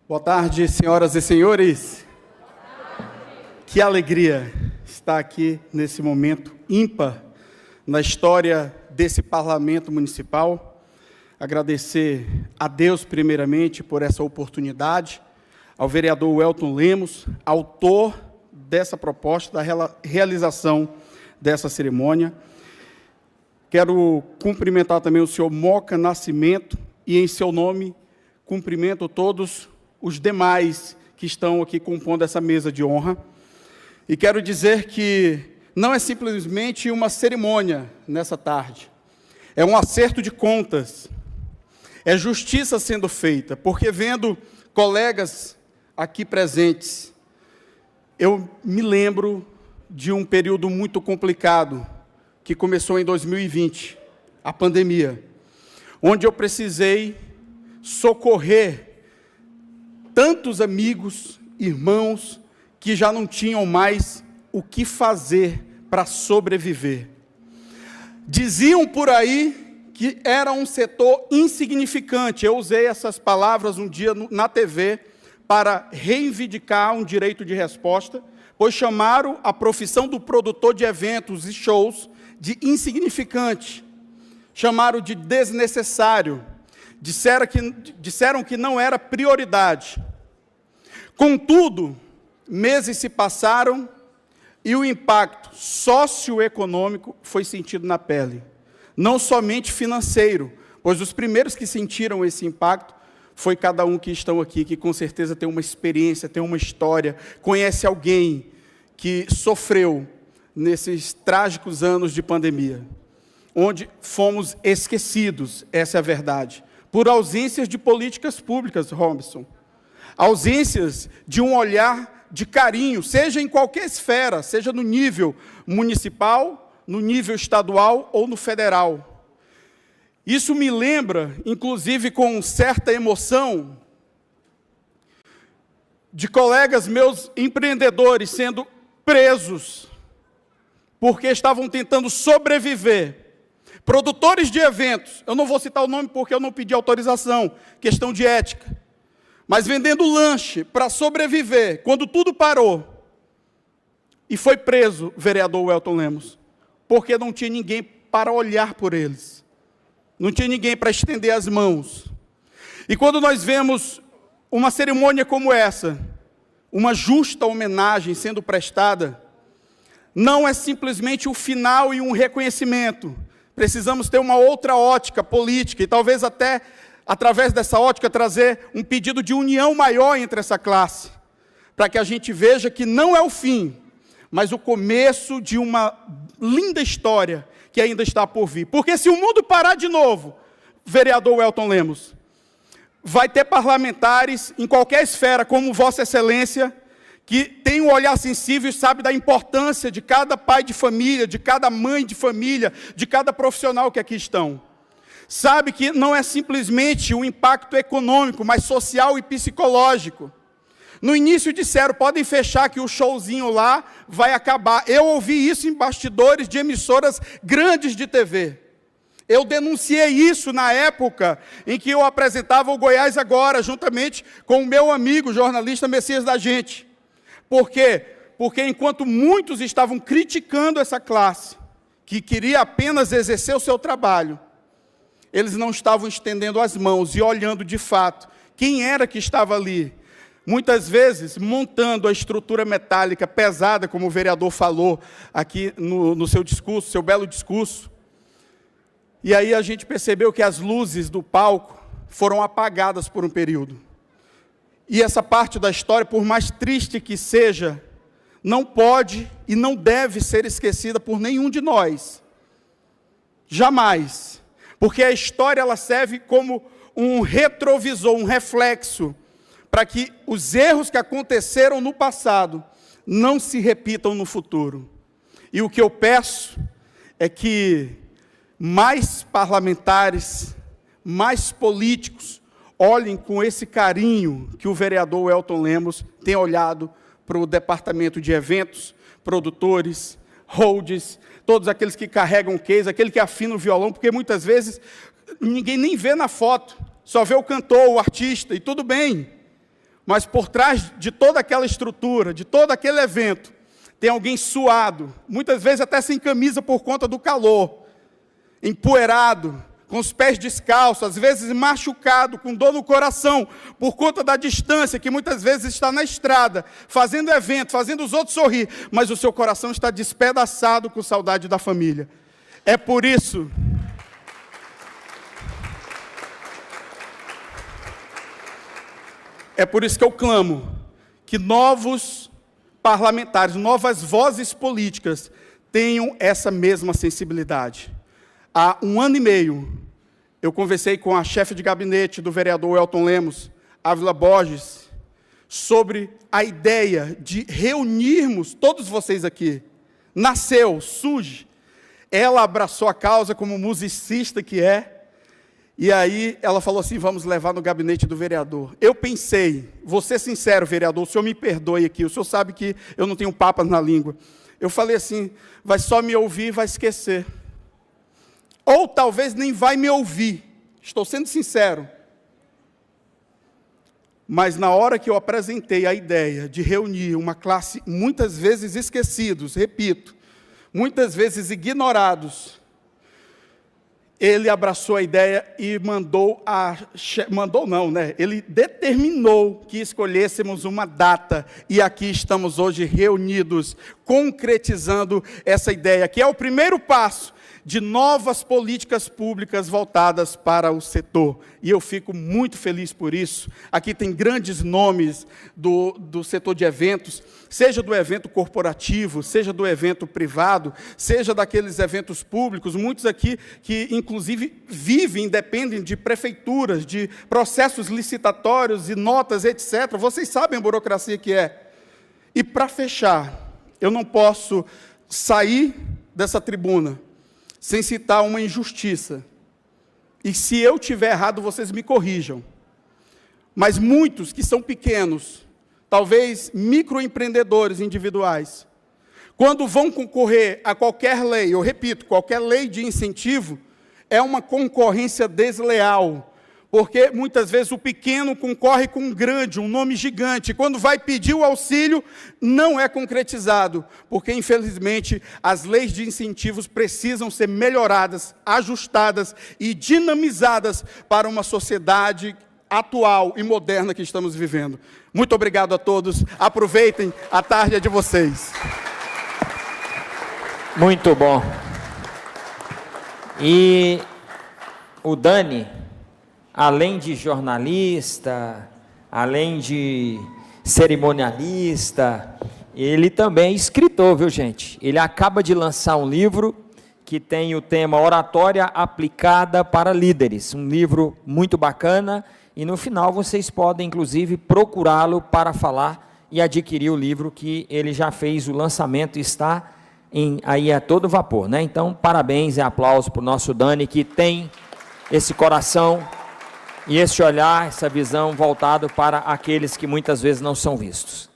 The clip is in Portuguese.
Boa tarde, senhoras e senhores. Que alegria estar aqui nesse momento ímpar na história desse parlamento municipal. Agradecer a Deus, primeiramente, por essa oportunidade, ao vereador Welton Lemos, autor dessa proposta, da realização dessa cerimônia. Quero cumprimentar também o senhor Moca Nascimento e, em seu nome, cumprimento todos os demais que estão aqui compondo essa mesa de honra. E quero dizer que não é simplesmente uma cerimônia nessa tarde, é um acerto de contas, é justiça sendo feita, porque vendo colegas aqui presentes, eu me lembro de um período muito complicado, que começou em 2020, a pandemia, onde eu precisei socorrer tantos amigos, irmãos, que já não tinham mais o que fazer para sobreviver. Diziam por aí que era um setor insignificante. Eu usei essas palavras um dia na TV para reivindicar um direito de resposta, pois chamaram a profissão do produtor de eventos e shows de insignificante, chamaram de desnecessário, disseram que não era prioridade. Contudo, meses se passaram e o impacto socioeconômico foi sentido na pele, não somente financeiro, pois os primeiros que sentiram esse impacto foi cada um que estão aqui, que com certeza tem uma experiência, tem uma história, conhece alguém que sofreu nesses trágicos anos de pandemia, onde fomos esquecidos, essa é a verdade, por ausências de políticas públicas, Robson, ausências de um olhar de carinho, seja em qualquer esfera, seja no nível municipal, no nível estadual ou no federal. Isso me lembra, inclusive com certa emoção, de colegas meus empreendedores sendo presos, porque estavam tentando sobreviver. Produtores de eventos, eu não vou citar o nome porque eu não pedi autorização, questão de ética, mas vendendo lanche para sobreviver, quando tudo parou, e foi preso o vereador Welton Lemos, porque não tinha ninguém para olhar por eles, não tinha ninguém para estender as mãos. E quando nós vemos uma cerimônia como essa, uma justa homenagem sendo prestada, não é simplesmente o final e um reconhecimento, precisamos ter uma outra ótica política, e talvez até através dessa ótica, trazer um pedido de união maior entre essa classe, para que a gente veja que não é o fim, mas o começo de uma linda história que ainda está por vir. Porque se o mundo parar de novo, vereador Welton Lemos, vai ter parlamentares em qualquer esfera, como Vossa Excelência, que tem um olhar sensível e sabe da importância de cada pai de família, de cada mãe de família, de cada profissional que aqui estão. Sabe que não é simplesmente um impacto econômico, mas social e psicológico. No início disseram, podem fechar que o showzinho lá vai acabar. Eu ouvi isso em bastidores de emissoras grandes de TV. Eu denunciei isso na época em que eu apresentava o Goiás Agora, juntamente com o meu amigo, jornalista Messias da Gente. Por quê? Porque enquanto muitos estavam criticando essa classe, que queria apenas exercer o seu trabalho, eles não estavam estendendo as mãos e olhando de fato quem era que estava ali, muitas vezes montando a estrutura metálica pesada, como o vereador falou aqui no seu discurso, seu belo discurso. E aí a gente percebeu que as luzes do palco foram apagadas por um período. E essa parte da história, por mais triste que seja, não pode e não deve ser esquecida por nenhum de nós. Jamais. Porque a história ela serve como um retrovisor, um reflexo, para que os erros que aconteceram no passado não se repitam no futuro. E o que eu peço é que mais parlamentares, mais políticos, olhem com esse carinho que o vereador Welton Lemos tem olhado para o departamento de eventos, produtores, holds, todos aqueles que carregam case, aquele que afina o violão, porque muitas vezes ninguém nem vê na foto, só vê o cantor, o artista, e tudo bem. mas por trás de toda aquela estrutura, de todo aquele evento, tem alguém suado, muitas vezes até sem camisa por conta do calor, empoeirado, com os pés descalços, às vezes machucado, com dor no coração, por conta da distância, que muitas vezes está na estrada, fazendo evento, fazendo os outros sorrir, mas o seu coração está despedaçado com saudade da família. É por isso que eu clamo que novos parlamentares, novas vozes políticas tenham essa mesma sensibilidade. Há 1 ano e meio, eu conversei com a chefe de gabinete do vereador Elton Lemos, Ávila Borges, sobre a ideia de reunirmos todos vocês aqui. Nasceu, surge. Ela abraçou a causa como musicista que é, e aí ela falou assim, vamos levar no gabinete do vereador. Eu pensei, vou ser sincero, vereador, o senhor me perdoe aqui, o senhor sabe que eu não tenho papas na língua. Eu falei assim, vai só me ouvir e vai esquecer. Ou talvez nem vai me ouvir, estou sendo sincero. Mas na hora que eu apresentei a ideia de reunir uma classe, muitas vezes esquecidos, repito, muitas vezes ignorados, ele abraçou a ideia e ele determinou que escolhêssemos uma data, e aqui estamos hoje reunidos, concretizando essa ideia, que é o primeiro passo de novas políticas públicas voltadas para o setor. E eu fico muito feliz por isso. Aqui tem grandes nomes do setor de eventos, seja do evento corporativo, seja do evento privado, seja daqueles eventos públicos, muitos aqui que, inclusive, vivem, dependem de prefeituras, de processos licitatórios e notas, etc. Vocês sabem a burocracia que é. E, para fechar, eu não posso sair dessa tribuna sem citar uma injustiça. E se eu tiver errado, vocês me corrijam. Mas muitos que são pequenos, talvez microempreendedores individuais, quando vão concorrer a qualquer lei, eu repito, qualquer lei de incentivo, é uma concorrência desleal. Porque muitas vezes o pequeno concorre com um grande, um nome gigante. Quando vai pedir o auxílio, não é concretizado. Porque, infelizmente, as leis de incentivos precisam ser melhoradas, ajustadas e dinamizadas para uma sociedade atual e moderna que estamos vivendo. Muito obrigado a todos. Aproveitem, a tarde é de vocês. Muito bom. E o Dani, além de jornalista, além de cerimonialista, ele também é escritor, viu, gente? Ele acaba de lançar um livro que tem o tema Oratória Aplicada para Líderes, um livro muito bacana, e no final vocês podem, inclusive, procurá-lo para falar e adquirir o livro, que ele já fez o lançamento e está aí a todo vapor, né? Então, parabéns e aplausos para o nosso Dani, que tem esse coração e esse olhar, essa visão voltado para aqueles que muitas vezes não são vistos.